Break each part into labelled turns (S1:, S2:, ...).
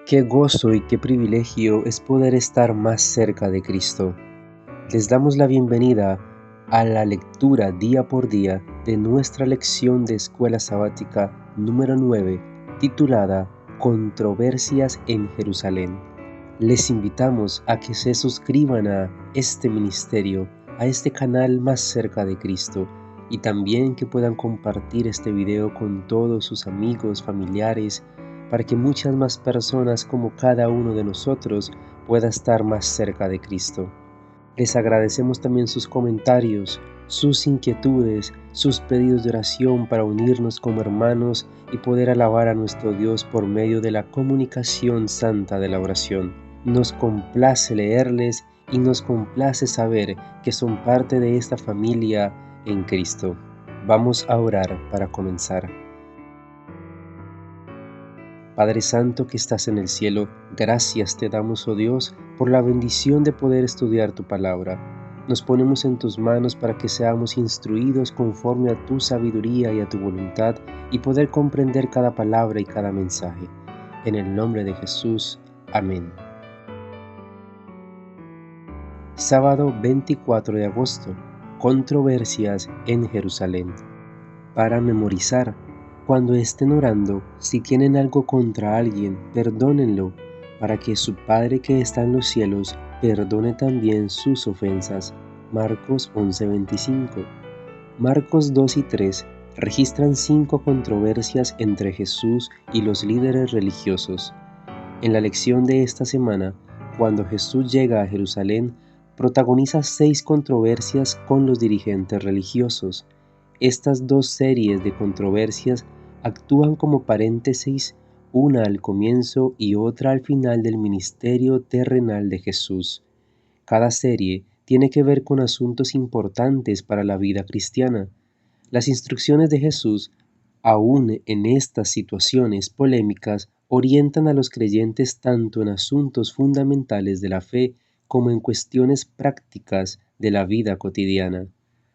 S1: Qué gozo y qué privilegio es poder estar más cerca de Cristo. Les damos la bienvenida a la lectura día por día de nuestra lección de Escuela Sabática número 9, titulada Controversias en Jerusalén. Les invitamos a que se suscriban a este ministerio, a este canal más cerca de Cristo, y también que puedan compartir este video con todos sus amigos, familiares, para que muchas más personas como cada uno de nosotros pueda estar más cerca de Cristo. Les agradecemos también sus comentarios, sus inquietudes, sus pedidos de oración para unirnos como hermanos y poder alabar a nuestro Dios por medio de la comunicación santa de la oración. Nos complace leerles y nos complace saber que son parte de esta familia en Cristo. Vamos a orar para comenzar. Padre Santo que estás en el cielo, gracias te damos, oh Dios, por la bendición de poder estudiar tu palabra. Nos ponemos en tus manos para que seamos instruidos conforme a tu sabiduría y a tu voluntad y poder comprender cada palabra y cada mensaje. En el nombre de Jesús. Amén. Sábado 24 de agosto. Controversias en Jerusalén. Para memorizar. Cuando estén orando, si tienen algo contra alguien, perdónenlo, para que su Padre que está en los cielos perdone también sus ofensas. Marcos 11:25. Marcos 2 y 3 registran 5 controversias entre Jesús y los líderes religiosos. En la lección de esta semana, cuando Jesús llega a Jerusalén, protagoniza 6 controversias con los dirigentes religiosos. Estas dos series de controversias actúan como paréntesis, una al comienzo y otra al final del ministerio terrenal de Jesús. Cada serie tiene que ver con asuntos importantes para la vida cristiana. Las instrucciones de Jesús, aún en estas situaciones polémicas, orientan a los creyentes tanto en asuntos fundamentales de la fe como en cuestiones prácticas de la vida cotidiana.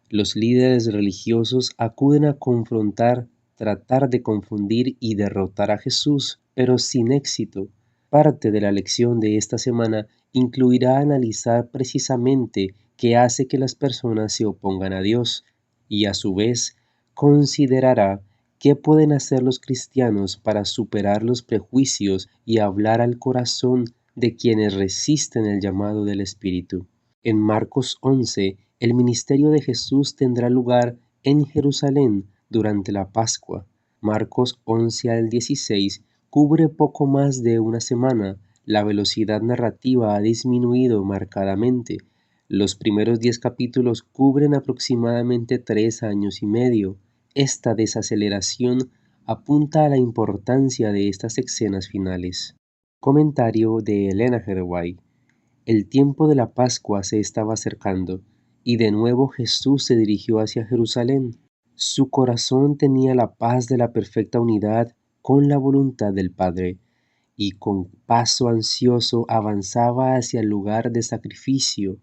S1: Los líderes religiosos acuden a confrontar, tratar de confundir y derrotar a Jesús, pero sin éxito. Parte de la lección de esta semana incluirá analizar precisamente qué hace que las personas se opongan a Dios y a su vez considerará qué pueden hacer los cristianos para superar los prejuicios y hablar al corazón de quienes resisten el llamado del Espíritu. En Marcos 11, el ministerio de Jesús tendrá lugar en Jerusalén durante la Pascua. Marcos 11 al 16 cubre poco más de una semana. La velocidad narrativa ha disminuido marcadamente. Los primeros 10 capítulos cubren aproximadamente 3 años y medio. Esta desaceleración apunta a la importancia de estas escenas finales. Comentario de Elena G. White. El tiempo de la Pascua se estaba acercando, y de nuevo Jesús se dirigió hacia Jerusalén. Su corazón tenía la paz de la perfecta unidad con la voluntad del Padre, y con paso ansioso avanzaba hacia el lugar de sacrificio.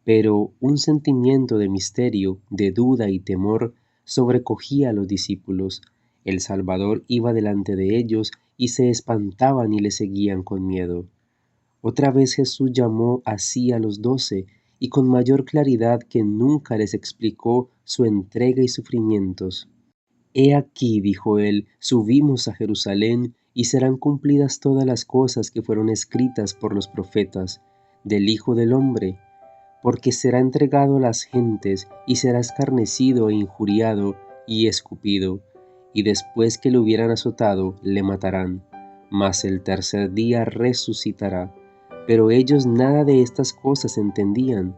S1: Pero un sentimiento de misterio, de duda y temor sobrecogía a los discípulos. El Salvador iba delante de ellos y se espantaban y le seguían con miedo. Otra vez Jesús llamó así a los 12 y con mayor claridad que nunca les explicó su entrega y sufrimientos. He aquí, dijo él, subimos a Jerusalén y serán cumplidas todas las cosas que fueron escritas por los profetas del Hijo del Hombre, porque será entregado a las gentes y será escarnecido e injuriado y escupido, y después que le hubieran azotado, le matarán, mas el tercer día resucitará. Pero ellos nada de estas cosas entendían,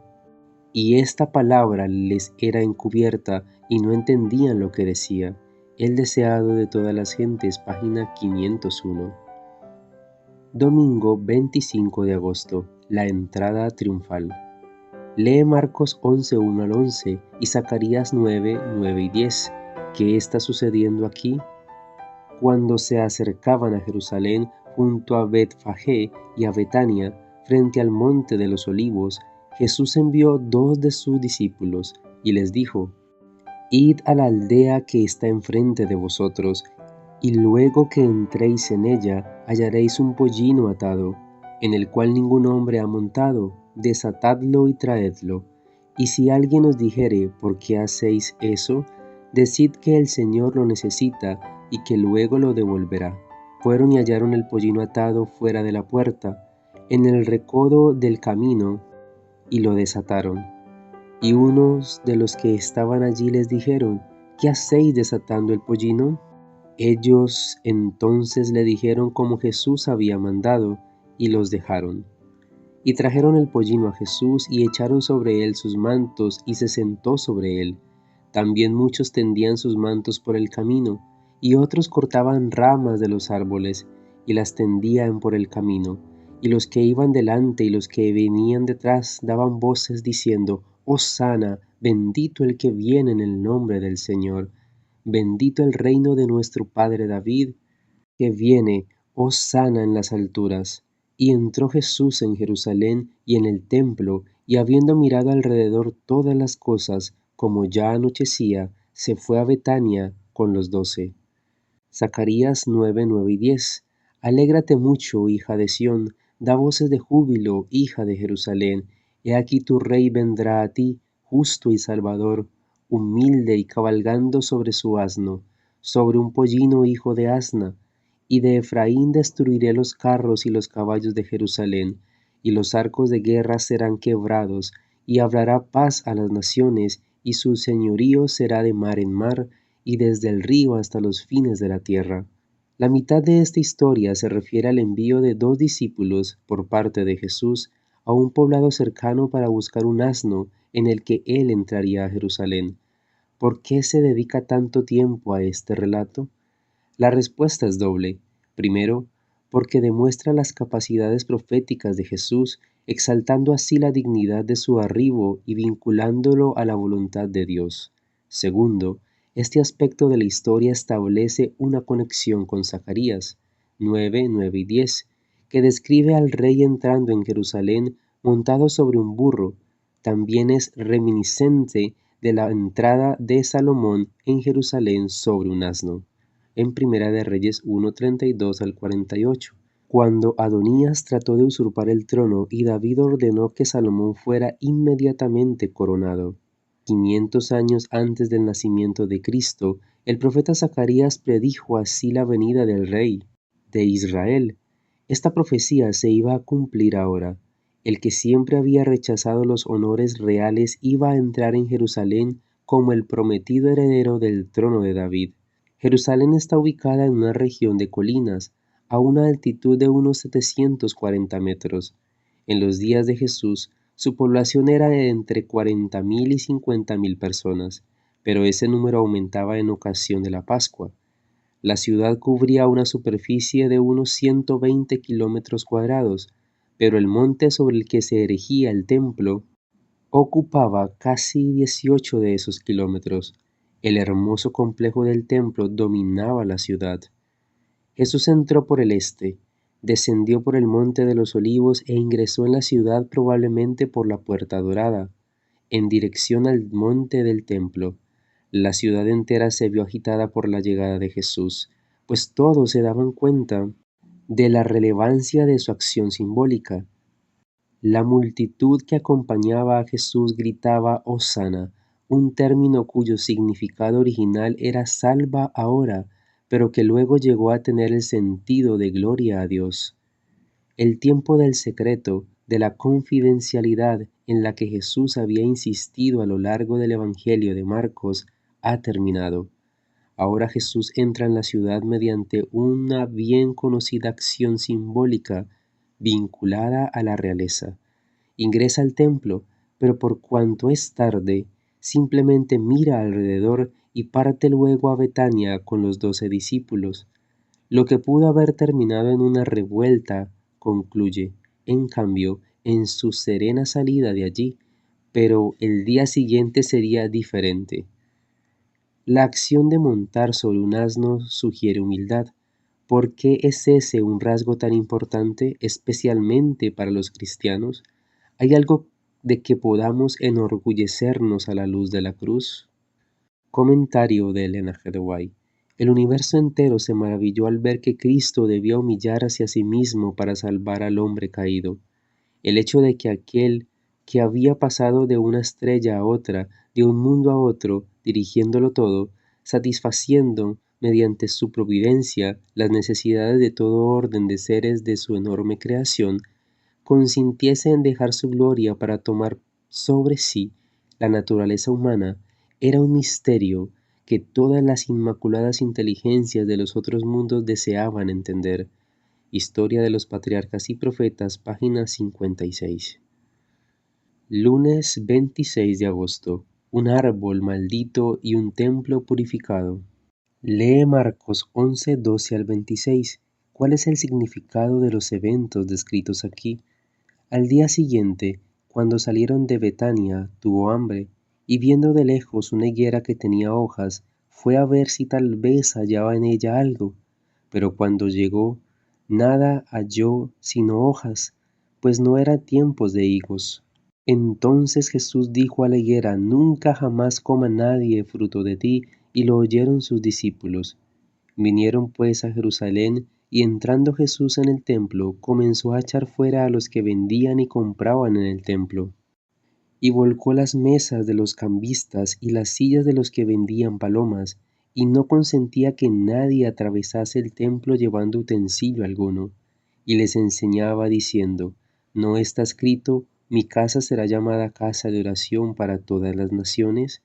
S1: y esta palabra les era encubierta y no entendían lo que decía. El deseado de todas las gentes, página 501. Domingo 25 de agosto, la entrada triunfal. Lee Marcos 11, 1 al 11 y Zacarías 9, 9 y 10. ¿Qué está sucediendo aquí? Cuando se acercaban a Jerusalén junto a Betfagé y a Betania, frente al monte de los olivos, Jesús envió 2 de sus discípulos y les dijo: Id a la aldea que está enfrente de vosotros, Y luego que entréis en ella, hallaréis un pollino atado, en el cual ningún hombre ha montado, desatadlo y traedlo. Y si alguien os dijere, ¿por qué hacéis eso?, decid que el Señor lo necesita y que luego lo devolverá. Fueron y hallaron el pollino atado fuera de la puerta, en el recodo del camino, y lo desataron. Y unos de los que estaban allí les dijeron, ¿qué hacéis desatando el pollino? Ellos entonces le dijeron como Jesús había mandado, y los dejaron. Y trajeron el pollino a Jesús, y echaron sobre él sus mantos, y se sentó sobre él. También muchos tendían sus mantos por el camino, y otros cortaban ramas de los árboles, y las tendían por el camino. Y los que iban delante y los que venían detrás daban voces diciendo, Hosana, bendito el que viene en el nombre del Señor. Bendito el reino de nuestro padre David, que viene, hosana en las alturas. Y entró Jesús en Jerusalén y en el templo, y habiendo mirado alrededor todas las cosas, como ya anochecía, se fue a Betania con los 12. Zacarías 9, 9 y 10. Alégrate mucho, hija de Sión, da voces de júbilo, hija de Jerusalén. He aquí tu rey vendrá a ti, justo y salvador, humilde y cabalgando sobre su asno, sobre un pollino hijo de asna. Y de Efraín destruiré los carros y los caballos de Jerusalén, y los arcos de guerra serán quebrados, y hablará paz a las naciones, y su señorío será de mar en mar, y desde el río hasta los fines de la tierra. La mitad de esta historia se refiere al envío de 2 discípulos por parte de Jesús a un poblado cercano para buscar un asno en el que él entraría a Jerusalén. ¿Por qué se dedica tanto tiempo a este relato? La respuesta es doble. Primero, porque demuestra las capacidades proféticas de Jesús, exaltando así la dignidad de su arribo y vinculándolo a la voluntad de Dios. Segundo, este aspecto de la historia establece una conexión con Zacarías 9, 9 y 10, que describe al rey entrando en Jerusalén montado sobre un burro. También es reminiscente de la entrada de Salomón en Jerusalén sobre un asno en Primera de Reyes 1:32 al 48, cuando Adonías trató de usurpar el trono y David ordenó que Salomón fuera inmediatamente coronado. 500 años antes del nacimiento de Cristo, el profeta Zacarías predijo así la venida del rey de Israel. Esta profecía se iba a cumplir ahora. El que siempre había rechazado los honores reales iba a entrar en Jerusalén como el prometido heredero del trono de David. Jerusalén está ubicada en una región de colinas, a una altitud de unos 740 metros. En los días de Jesús, su población era de entre 40.000 y 50.000 personas, pero ese número aumentaba en ocasión de la Pascua. La ciudad cubría una superficie de unos 120 kilómetros cuadrados, pero el monte sobre el que se erigía el templo ocupaba casi 18 de esos kilómetros. El hermoso complejo del templo dominaba la ciudad. Jesús entró por el este, descendió por el monte de los olivos e ingresó en la ciudad probablemente por la puerta dorada, en dirección al monte del templo. La ciudad entera se vio agitada por la llegada de Jesús, pues todos se daban cuenta de la relevancia de su acción simbólica. La multitud que acompañaba a Jesús gritaba Hosana, un término cuyo significado original era salva ahora, pero que luego llegó a tener el sentido de gloria a Dios. El tiempo del secreto, de la confidencialidad en la que Jesús había insistido a lo largo del Evangelio de Marcos, ha terminado. Ahora Jesús entra en la ciudad mediante una bien conocida acción simbólica vinculada a la realeza. Ingresa al templo, pero por cuanto es tarde, simplemente mira alrededor y parte luego a Betania con los 12 discípulos. Lo que pudo haber terminado en una revuelta concluye, en cambio, en su serena salida de allí, pero el día siguiente sería diferente. La acción de montar sobre un asno sugiere humildad. ¿Por qué es ese un rasgo tan importante, especialmente para los cristianos? ¿Hay algo de que podamos enorgullecernos a la luz de la cruz? Comentario de Elena G. de White. El universo entero se maravilló al ver que Cristo debía humillarse a sí mismo para salvar al hombre caído. El hecho de que aquel que había pasado de una estrella a otra, de un mundo a otro, dirigiéndolo todo, satisfaciendo mediante su providencia las necesidades de todo orden de seres de su enorme creación, consintiese en dejar su gloria para tomar sobre sí la naturaleza humana, era un misterio que todas las inmaculadas inteligencias de los otros mundos deseaban entender. Historia de los Patriarcas y Profetas, página 56. Lunes 26 de agosto. Un árbol maldito y un templo purificado. Lee Marcos 11, 12 al 26. ¿Cuál es el significado de los eventos descritos aquí? Al día siguiente, cuando salieron de Betania, tuvo hambre, y viendo de lejos una higuera que tenía hojas, fue a ver si tal vez hallaba en ella algo. Pero cuando llegó, nada halló sino hojas, pues no era tiempos de higos. Entonces Jesús dijo a la higuera: Nunca jamás coma nadie fruto de ti. Y lo oyeron sus discípulos. Vinieron pues a Jerusalén, y entrando Jesús en el templo, comenzó a echar fuera a los que vendían y compraban en el templo. Y volcó las mesas de los cambistas y las sillas de los que vendían palomas, y no consentía que nadie atravesase el templo llevando utensilio alguno. Y les enseñaba diciendo: ¿No está escrito, mi casa será llamada casa de oración para todas las naciones?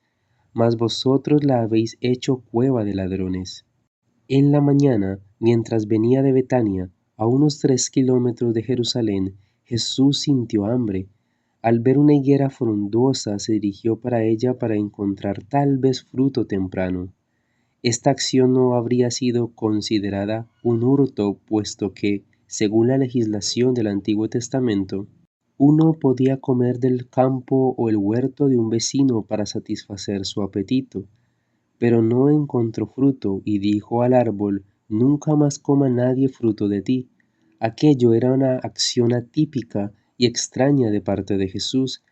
S1: Mas vosotros la habéis hecho cueva de ladrones. En la mañana, mientras venía de Betania, a unos 3 kilómetros de Jerusalén, Jesús sintió hambre. Al ver una higuera frondosa, se dirigió para ella para encontrar tal vez fruto temprano. Esta acción no habría sido considerada un hurto, puesto que, según la legislación del Antiguo Testamento, uno podía comer del campo o el huerto de un vecino para satisfacer su apetito. Pero no encontró fruto, y dijo al árbol: Nunca más coma nadie fruto de ti. Aquello era una acción atípica y extraña de parte de Jesús,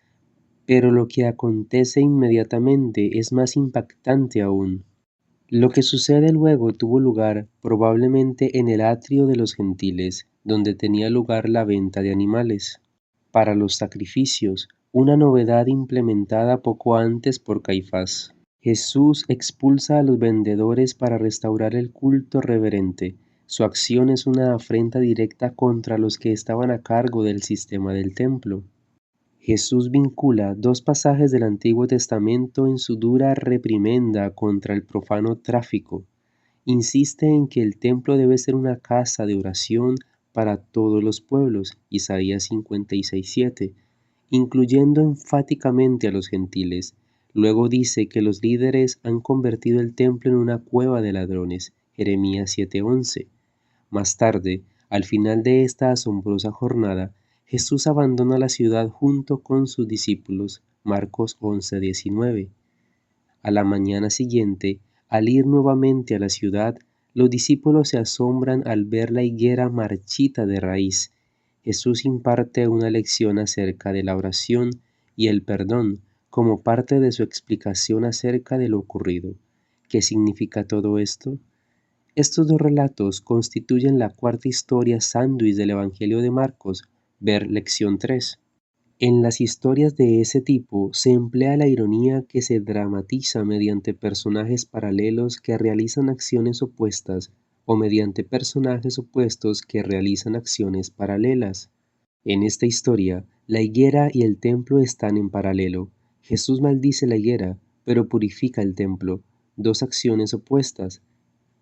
S1: pero lo que acontece inmediatamente es más impactante aún. Lo que sucede luego tuvo lugar probablemente en el atrio de los gentiles, donde tenía lugar la venta de animales para los sacrificios, una novedad implementada poco antes por Caifás. Jesús expulsa a los vendedores para restaurar el culto reverente. Su acción es una afrenta directa contra los que estaban a cargo del sistema del templo. Jesús vincula dos pasajes del Antiguo Testamento en su dura reprimenda contra el profano tráfico. Insiste en que el templo debe ser una casa de oración para todos los pueblos, Isaías 56:7, incluyendo enfáticamente a los gentiles. Luego dice que los líderes han convertido el templo en una cueva de ladrones, Jeremías 7:11. Más tarde, al final de esta asombrosa jornada, Jesús abandona la ciudad junto con sus discípulos, Marcos 11:19. A la mañana siguiente, al ir nuevamente a la ciudad, los discípulos se asombran al ver la higuera marchita de raíz. Jesús imparte una lección acerca de la oración y el perdón como parte de su explicación acerca de lo ocurrido. ¿Qué significa todo esto? Estos dos relatos constituyen la cuarta historia sándwich del Evangelio de Marcos, ver lección 3. En las historias de ese tipo se emplea la ironía que se dramatiza mediante personajes paralelos que realizan acciones opuestas o mediante personajes opuestos que realizan acciones paralelas. En esta historia, la higuera y el templo están en paralelo. Jesús maldice la higuera, pero purifica el templo, dos acciones opuestas.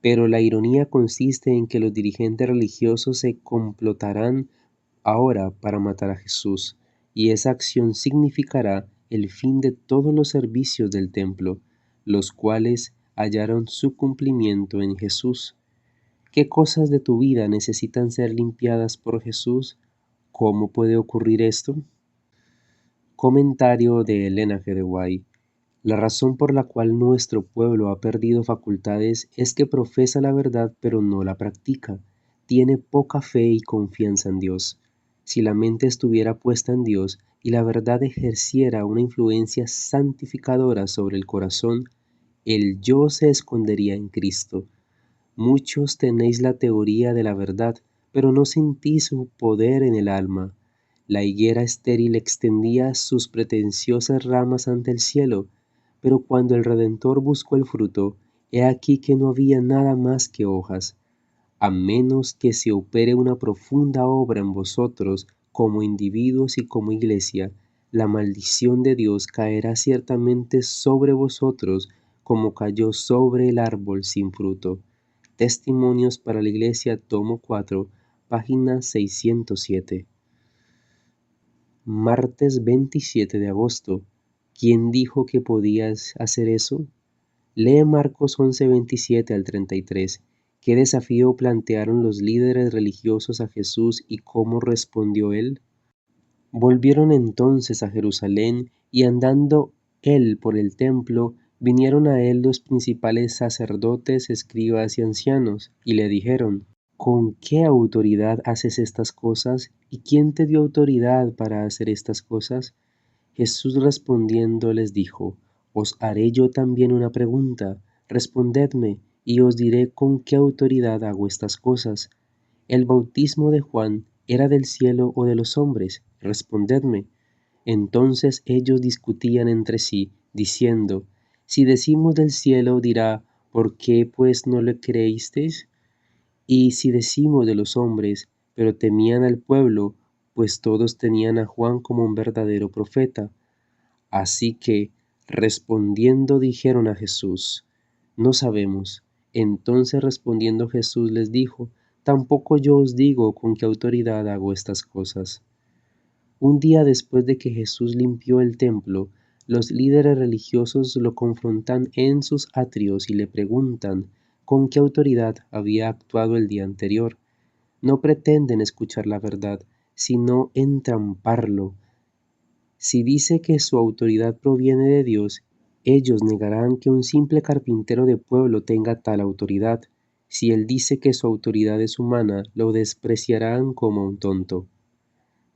S1: Pero la ironía consiste en que los dirigentes religiosos se complotarán ahora para matar a Jesús, y esa acción significará el fin de todos los servicios del templo, los cuales hallaron su cumplimiento en Jesús. ¿Qué cosas de tu vida necesitan ser limpiadas por Jesús? ¿Cómo puede ocurrir esto? Comentario de Elena G. de White. La razón por la cual nuestro pueblo ha perdido facultades es que profesa la verdad pero no la practica. Tiene poca fe y confianza en Dios. Si la mente estuviera puesta en Dios y la verdad ejerciera una influencia santificadora sobre el corazón, el yo se escondería en Cristo. Muchos tenéis la teoría de la verdad, pero no sentís su poder en el alma. La higuera estéril extendía sus pretenciosas ramas ante el cielo, pero cuando el Redentor buscó el fruto, he aquí que no había nada más que hojas. A menos que se opere una profunda obra en vosotros como individuos y como iglesia, la maldición de Dios caerá ciertamente sobre vosotros como cayó sobre el árbol sin fruto. Testimonios para la Iglesia, tomo 4, página 607. Martes 27 de agosto. ¿Quién dijo que podías hacer eso? Lee Marcos 11:27 al 33. ¿Qué desafío plantearon los líderes religiosos a Jesús y cómo respondió él? Volvieron entonces a Jerusalén y andando él por el templo, vinieron a él los principales sacerdotes, escribas y ancianos, y le dijeron: ¿Con qué autoridad haces estas cosas? ¿Y quién te dio autoridad para hacer estas cosas? Jesús respondiendo les dijo: Os haré yo también una pregunta, respondedme, y os diré con qué autoridad hago estas cosas. ¿El bautismo de Juan era del cielo o de los hombres? Respondedme. Entonces ellos discutían entre sí, diciendo: Si decimos del cielo, dirá: ¿por qué pues no le creísteis? Y si decimos de los hombres, pero temían al pueblo, pues todos tenían a Juan como un verdadero profeta. Así que, respondiendo, dijeron a Jesús: No sabemos. Entonces respondiendo Jesús les dijo: Tampoco yo os digo con qué autoridad hago estas cosas. Un día después de que Jesús limpió el templo, los líderes religiosos lo confrontan en sus atrios y le preguntan con qué autoridad había actuado el día anterior. No pretenden escuchar la verdad, sino entramparlo. Si dice que su autoridad proviene de Dios, ellos negarán que un simple carpintero de pueblo tenga tal autoridad. Si él dice que su autoridad es humana, lo despreciarán como un tonto.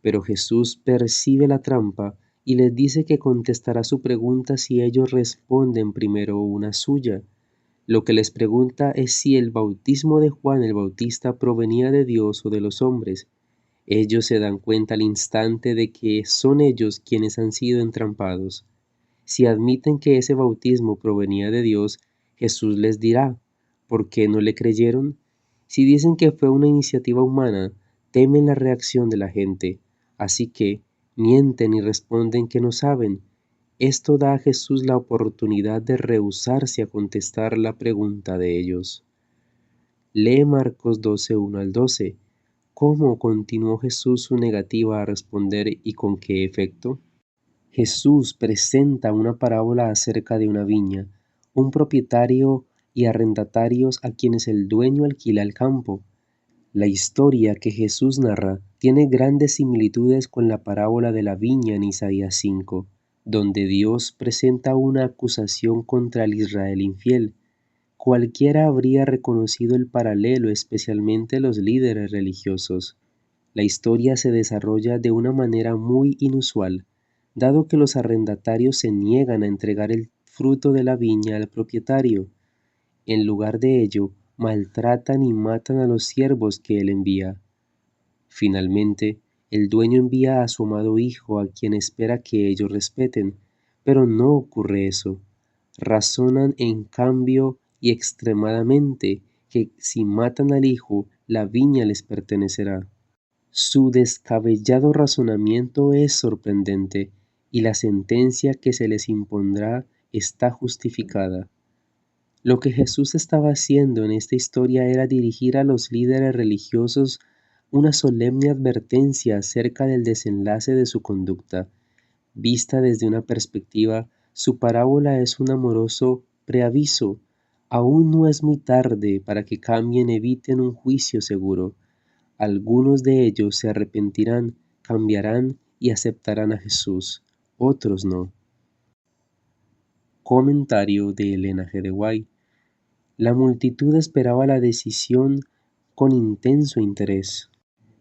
S1: Pero Jesús percibe la trampa y les dice que contestará su pregunta si ellos responden primero una suya. Lo que les pregunta es si el bautismo de Juan el Bautista provenía de Dios o de los hombres. Ellos se dan cuenta al instante de que son ellos quienes han sido entrampados. Si admiten que ese bautismo provenía de Dios, Jesús les dirá: ¿por qué no le creyeron? Si dicen que fue una iniciativa humana, temen la reacción de la gente, así que mienten y responden que no saben. Esto da a Jesús la oportunidad de rehusarse a contestar la pregunta de ellos. Lee Marcos 12:1 al 12. ¿Cómo continuó Jesús su negativa a responder y con qué efecto? Jesús presenta una parábola acerca de una viña, un propietario y arrendatarios a quienes el dueño alquila el campo. La historia que Jesús narra tiene grandes similitudes con la parábola de la viña en Isaías 5, donde Dios presenta una acusación contra el Israel infiel. Cualquiera habría reconocido el paralelo, especialmente los líderes religiosos. La historia se desarrolla de una manera muy inusual, dado que los arrendatarios se niegan a entregar el fruto de la viña al propietario. En lugar de ello, maltratan y matan a los siervos que él envía. Finalmente, el dueño envía a su amado hijo a quien espera que ellos respeten, pero no ocurre eso. Razonan en cambio y extremadamente que si matan al hijo, la viña les pertenecerá. Su descabellado razonamiento es sorprendente y la sentencia que se les impondrá está justificada. Lo que Jesús estaba haciendo en esta historia era dirigir a los líderes religiosos una solemne advertencia acerca del desenlace de su conducta. Vista desde una perspectiva, su parábola es un amoroso preaviso. Aún no es muy tarde para que cambien y eviten un juicio seguro. Algunos de ellos se arrepentirán, cambiarán y aceptarán a Jesús, otros no. Comentario de Elena G. de White. La multitud esperaba la decisión con intenso interés.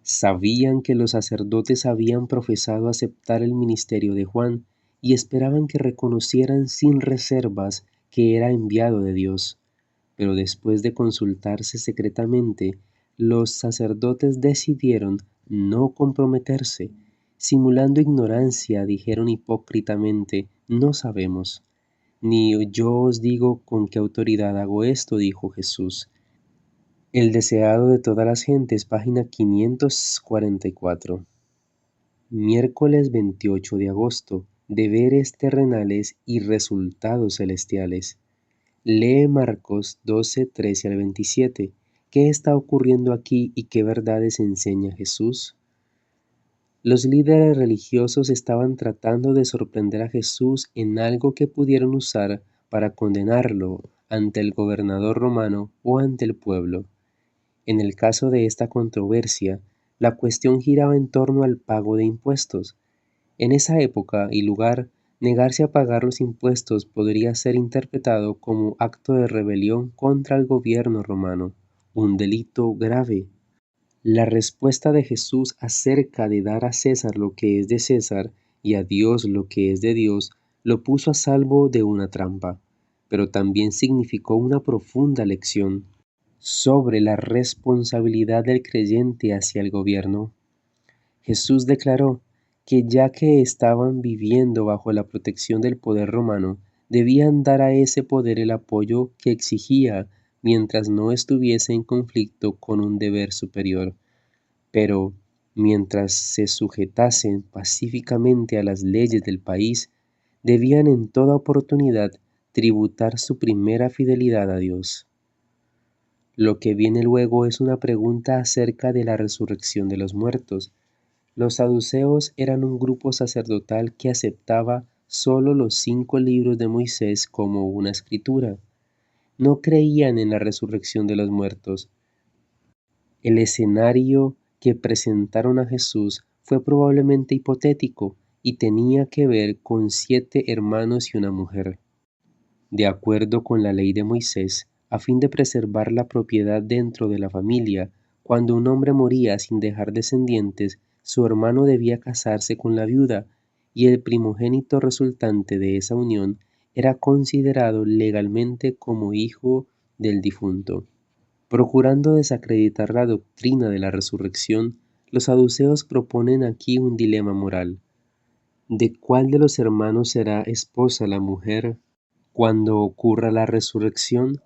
S1: Sabían que los sacerdotes habían profesado aceptar el ministerio de Juan y esperaban que reconocieran sin reservas que era enviado de Dios. pero después de consultarse secretamente, los sacerdotes decidieron no comprometerse. Simulando ignorancia, dijeron hipócritamente, no sabemos. Ni yo os digo con qué autoridad hago esto, dijo Jesús. El deseado de todas las gentes, página 544. Miércoles 28 de agosto. Deberes terrenales y resultados celestiales. Lee Marcos 12, 13 al 27. ¿Qué está ocurriendo aquí y qué verdades enseña Jesús? Los líderes religiosos estaban tratando de sorprender a Jesús en algo que pudieran usar para condenarlo ante el gobernador romano o ante el pueblo. En el caso de esta controversia, la cuestión giraba en torno al pago de impuestos. En esa época y lugar, negarse a pagar los impuestos podría ser interpretado como acto de rebelión contra el gobierno romano, un delito grave. La respuesta de Jesús acerca de dar a César lo que es de César y a Dios lo que es de Dios lo puso a salvo de una trampa, pero también significó una profunda lección sobre la responsabilidad del creyente hacia el gobierno. Jesús declaró que ya que estaban viviendo bajo la protección del poder romano, debían dar a ese poder el apoyo que exigía mientras no estuviese en conflicto con un deber superior. Pero, mientras se sujetasen pacíficamente a las leyes del país, debían en toda oportunidad tributar su primera fidelidad a Dios. Lo que viene luego es una pregunta acerca de la resurrección de los muertos. Los saduceos eran un grupo sacerdotal que aceptaba solo los 5 libros de Moisés como una escritura. No creían en la resurrección de los muertos. El escenario que presentaron a Jesús fue probablemente hipotético y tenía que ver con 7 hermanos y una mujer. De acuerdo con la ley de Moisés, a fin de preservar la propiedad dentro de la familia, cuando un hombre moría sin dejar descendientes, su hermano debía casarse con la viuda, y el primogénito resultante de esa unión era considerado legalmente como hijo del difunto. Procurando desacreditar la doctrina de la resurrección, los saduceos proponen aquí un dilema moral. ¿De cuál de los hermanos será esposa la mujer cuando ocurra la resurrección?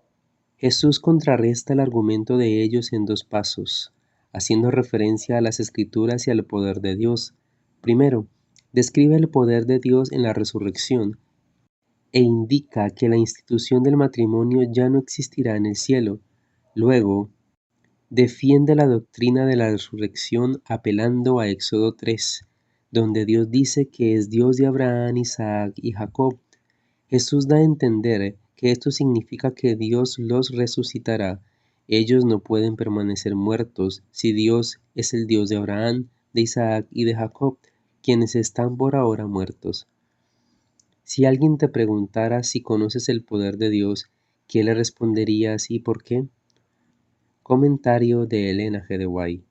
S1: Jesús contrarresta el argumento de ellos en 2 pasos, haciendo referencia a las Escrituras y al poder de Dios. Primero, describe el poder de Dios en la resurrección e indica que la institución del matrimonio ya no existirá en el cielo. Luego, defiende la doctrina de la resurrección apelando a Éxodo 3, donde Dios dice que es Dios de Abraham, Isaac y Jacob. Jesús da a entender que esto significa que Dios los resucitará. Ellos no pueden permanecer muertos si Dios es el Dios de Abraham, de Isaac y de Jacob, quienes están por ahora muertos. Si alguien te preguntara si conoces el poder de Dios, ¿qué le responderías y por qué? Comentario de Elena G. de White.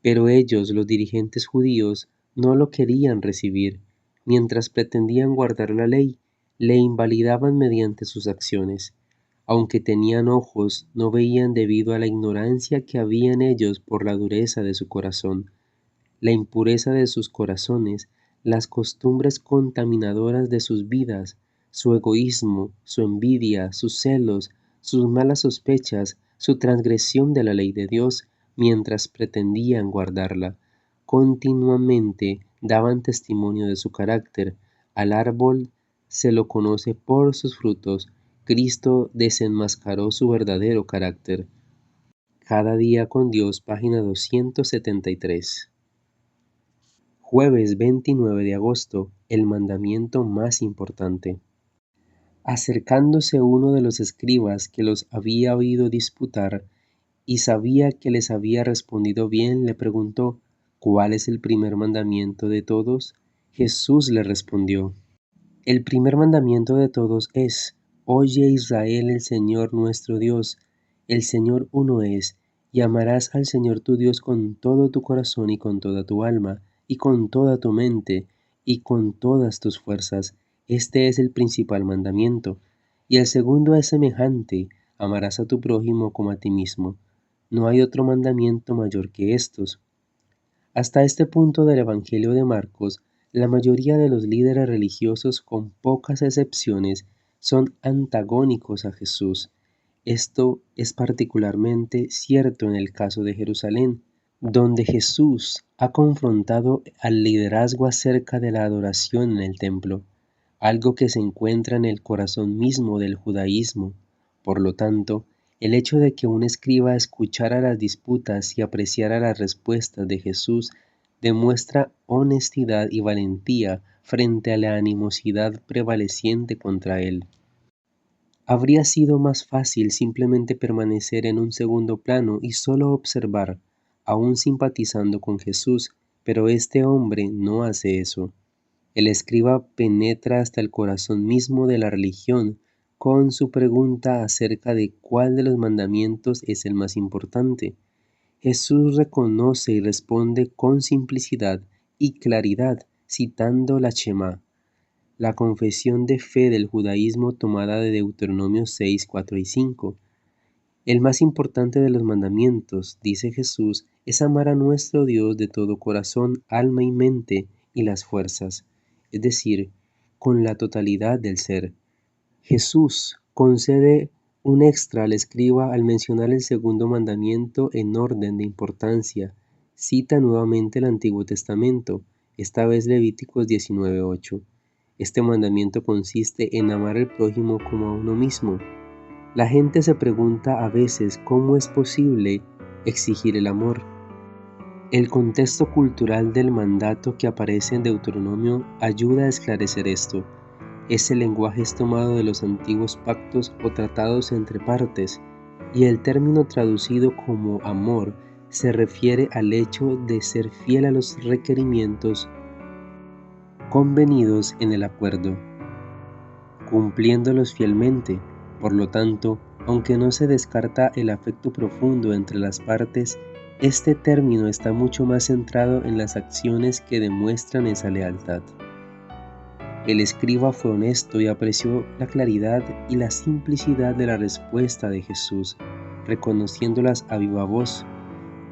S1: Pero ellos, los dirigentes judíos, no lo querían recibir. Mientras pretendían guardar la ley, le invalidaban mediante sus acciones. Aunque tenían ojos, no veían debido a la ignorancia que había en ellos por la dureza de su corazón, la impureza de sus corazones, las costumbres contaminadoras de sus vidas, su egoísmo, su envidia, sus celos, sus malas sospechas, su transgresión de la ley de Dios, mientras pretendían guardarla. Continuamente daban testimonio de su carácter. Al árbol se lo conoce por sus frutos. Cristo desenmascaró su verdadero carácter. Cada día con Dios, página 273. Jueves 29 de agosto, el mandamiento más importante. Acercándose uno de los escribas que los había oído disputar y sabía que les había respondido bien, le preguntó, ¿cuál es el primer mandamiento de todos? Jesús le respondió, el primer mandamiento de todos es, Oye Israel, el Señor nuestro Dios, el Señor uno es, y amarás al Señor tu Dios con todo tu corazón y con toda tu alma, y con toda tu mente, y con todas tus fuerzas. Este es el principal mandamiento. Y el segundo es semejante, amarás a tu prójimo como a ti mismo. No hay otro mandamiento mayor que estos. Hasta este punto del Evangelio de Marcos, la mayoría de los líderes religiosos, con pocas excepciones, son antagónicos a Jesús. Esto es particularmente cierto en el caso de Jerusalén, donde Jesús ha confrontado al liderazgo acerca de la adoración en el templo, algo que se encuentra en el corazón mismo del judaísmo. Por lo tanto, el hecho de que un escriba escuchara las disputas y apreciara las respuestas de Jesús demuestra honestidad y valentía frente a la animosidad prevaleciente contra él. Habría sido más fácil simplemente permanecer en un segundo plano y solo observar, aún simpatizando con Jesús, pero este hombre no hace eso. El escriba penetra hasta el corazón mismo de la religión con su pregunta acerca de cuál de los mandamientos es el más importante. Jesús reconoce y responde con simplicidad y claridad, citando la Shema, la confesión de fe del judaísmo tomada de Deuteronomio 6, 4 y 5. El más importante de los mandamientos, dice Jesús, es amar a nuestro Dios de todo corazón, alma y mente y las fuerzas, es decir, con la totalidad del ser. Jesús concede un extra al escriba al mencionar el segundo mandamiento en orden de importancia. Cita nuevamente el Antiguo Testamento, esta vez Levíticos 19:8. Este mandamiento consiste en amar al prójimo como a uno mismo. La gente se pregunta a veces cómo es posible exigir el amor. El contexto cultural del mandato que aparece en Deuteronomio ayuda a esclarecer esto. Ese lenguaje es tomado de los antiguos pactos o tratados entre partes, y el término traducido como amor se refiere al hecho de ser fiel a los requerimientos convenidos en el acuerdo, cumpliéndolos fielmente. Por lo tanto, aunque no se descarta el afecto profundo entre las partes, este término está mucho más centrado en las acciones que demuestran esa lealtad. El escriba fue honesto y apreció la claridad y la simplicidad de la respuesta de Jesús, reconociéndolas a viva voz.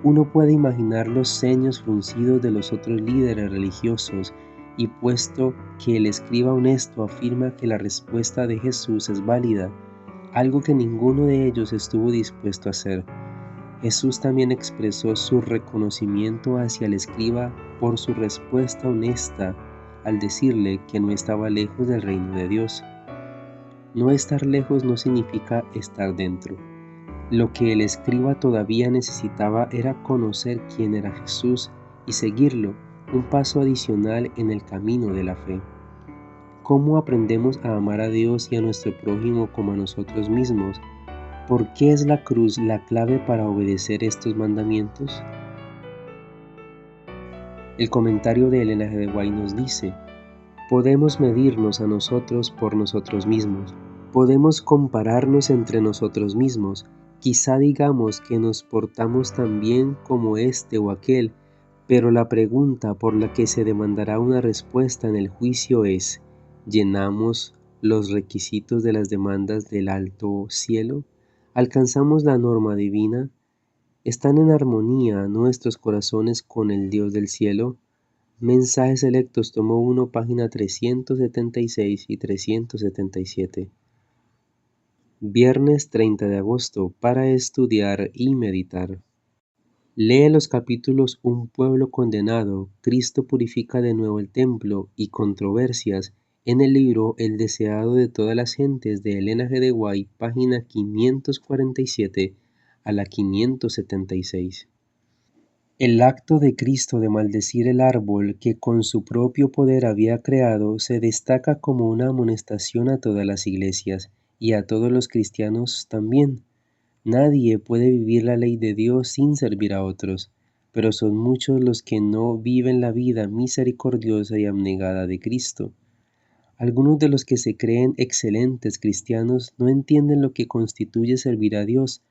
S1: Uno puede imaginar los ceños fruncidos de los otros líderes religiosos, y puesto que el escriba honesto afirma que la respuesta de Jesús es válida, algo que ninguno de ellos estuvo dispuesto a hacer, Jesús también expresó su reconocimiento hacia el escriba por su respuesta honesta al decirle que no estaba lejos del reino de Dios. No estar lejos no significa estar dentro. Lo que el escriba todavía necesitaba era conocer quién era Jesús y seguirlo, un paso adicional en el camino de la fe. ¿Cómo aprendemos a amar a Dios y a nuestro prójimo como a nosotros mismos? ¿Por qué es la cruz la clave para obedecer estos mandamientos? El comentario de Elena G. de White nos dice: podemos medirnos a nosotros por nosotros mismos, podemos compararnos entre nosotros mismos, quizá digamos que nos portamos tan bien como este o aquel, pero la pregunta por la que se demandará una respuesta en el juicio es: ¿llenamos los requisitos de las demandas del alto cielo? ¿Alcanzamos la norma divina? ¿Están en armonía nuestros corazones con el Dios del cielo? Mensajes Selectos, tomo 1, página 376 y 377. Viernes 30 de agosto, para estudiar y meditar. Lee los capítulos Un pueblo condenado, Cristo purifica de nuevo el templo y controversias en el libro El deseado de todas las gentes de Elena G. de White, página 547 a la 576. El acto de Cristo de maldecir el árbol que con su propio poder había creado se destaca como una amonestación a todas las iglesias y a todos los cristianos también. Nadie puede vivir la ley de Dios sin servir a otros, pero son muchos los que no viven la vida misericordiosa y abnegada de Cristo. Algunos de los que se creen excelentes cristianos no entienden lo que constituye servir a Dios,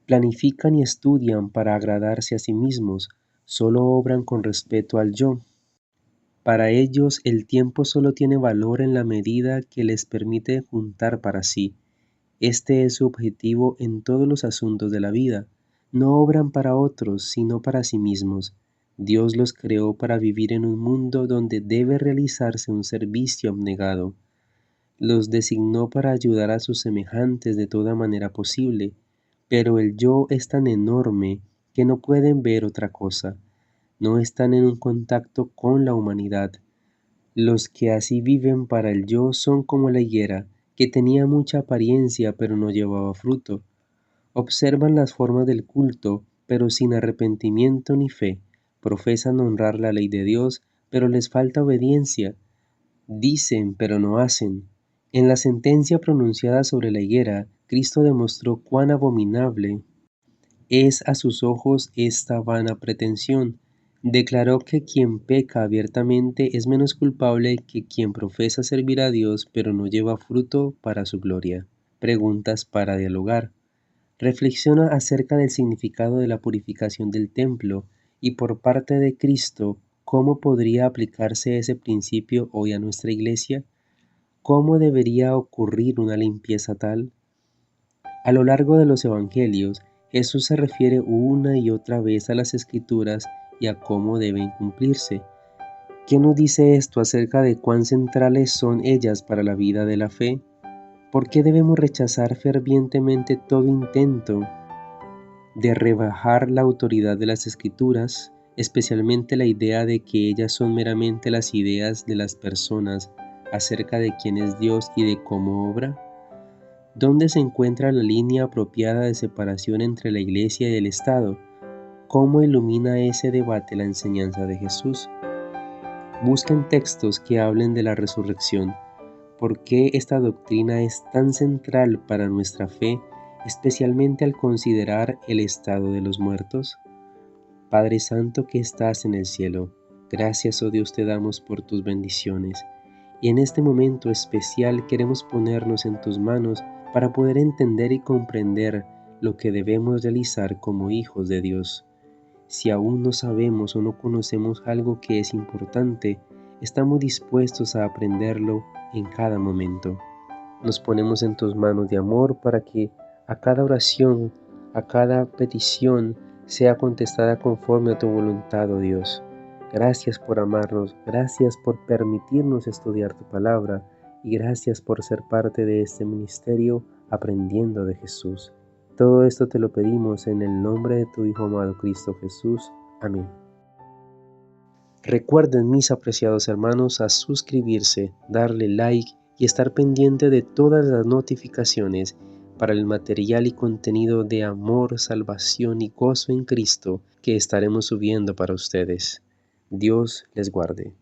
S1: planifican y estudian para agradarse a sí mismos, solo obran con respeto al yo. Para ellos el tiempo solo tiene valor en la medida que les permite juntar para sí. Este es su objetivo en todos los asuntos de la vida. No obran para otros, sino para sí mismos. Dios los creó para vivir en un mundo donde debe realizarse un servicio abnegado. Los designó para ayudar a sus semejantes de toda manera posible, pero el yo es tan enorme que no pueden ver otra cosa. No están en un contacto con la humanidad. Los que así viven para el yo son como la higuera, que tenía mucha apariencia pero no llevaba fruto. Observan las formas del culto, pero sin arrepentimiento ni fe. Profesan honrar la ley de Dios, pero les falta obediencia. Dicen, pero no hacen. En la sentencia pronunciada sobre la higuera, Cristo demostró cuán abominable es a sus ojos esta vana pretensión. Declaró que quien peca abiertamente es menos culpable que quien profesa servir a Dios pero no lleva fruto para su gloria. Preguntas para dialogar. Reflexiona acerca del significado de la purificación del templo y por parte de Cristo, ¿cómo podría aplicarse ese principio hoy a nuestra iglesia? ¿Cómo debería ocurrir una limpieza tal? A lo largo de los evangelios, Jesús se refiere una y otra vez a las Escrituras y a cómo deben cumplirse. ¿Qué nos dice esto acerca de cuán centrales son ellas para la vida de la fe? ¿Por qué debemos rechazar fervientemente todo intento de rebajar la autoridad de las Escrituras, especialmente la idea de que ellas son meramente las ideas de las personas acerca de quién es Dios y de cómo obra? ¿Dónde se encuentra la línea apropiada de separación entre la Iglesia y el Estado? ¿Cómo ilumina ese debate la enseñanza de Jesús? Busquen textos que hablen de la resurrección. ¿Por qué esta doctrina es tan central para nuestra fe, especialmente al considerar el estado de los muertos? Padre Santo que estás en el cielo, gracias, oh Dios, te damos por tus bendiciones. Y en este momento especial queremos ponernos en tus manos para poder entender y comprender lo que debemos realizar como hijos de Dios. Si aún no sabemos o no conocemos algo que es importante, estamos dispuestos a aprenderlo en cada momento. Nos ponemos en tus manos de amor para que a cada oración, a cada petición, sea contestada conforme a tu voluntad, oh Dios. Gracias por amarnos, gracias por permitirnos estudiar tu palabra y gracias por ser parte de este ministerio aprendiendo de Jesús. Todo esto te lo pedimos en el nombre de tu Hijo amado Cristo Jesús. Amén. Recuerden, mis apreciados hermanos, a suscribirse, darle like y estar pendiente de todas las notificaciones para el material y contenido de amor, salvación y gozo en Cristo que estaremos subiendo para ustedes. Dios les guarde.